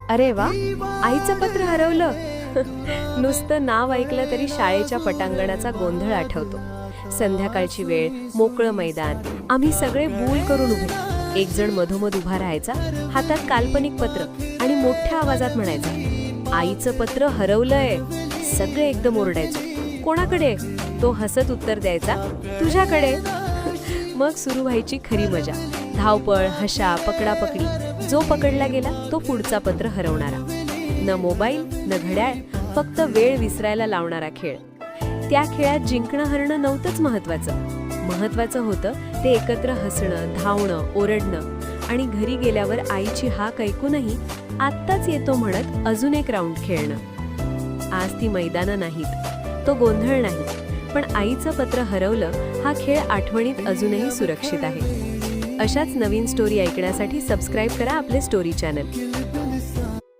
अरे वा, आईचं पत्र हरवलं. नुसतं नाव ऐकलं तरी शाळेच्या पटांगणाचा गोंधळ आठवतो. संध्याकाळची वेळ, मोकळं मैदान, आम्ही सगळे बूल करून उभे. एक जण मधोमध उभा राहायचा, हातात काल्पनिक पत्र आणि मोठ्या आवाजात म्हणायचा, आईचं पत्र हरवलंय. सगळे एकदम ओरडायचो, कोणाकडे? तो हसत उत्तर द्यायचा, तुझ्याकडे. मग सुरू व्हायची खरी मजा. धावपळ, हशा, पकडापकडी. जो पकडला गेला तो पुढचा पत्र हरवणारा. न मोबाईल, न घड्याळ, फक्त वेळ विसरायला लावणारा खेळ. त्या खेळात जिंकणं हरणं नव्हतंच महत्वाचं होतं ते एकत्र हसणं, धावणं, ओरडणं आणि घरी गेल्यावर आईची हाक ऐकूनही आत्ताच येतो म्हणत अजून एक राऊंड खेळणं. आज ती मैदानं नाहीत, तो गोंधळ नाही, पण आईचं पत्र हरवलं हा खेळ आठवणीत अजूनही सुरक्षित आहे. अशाच नवीन स्टोरी ऐकण्यासाठी सबस्क्राईब करा आपले स्टोरी चॅनल.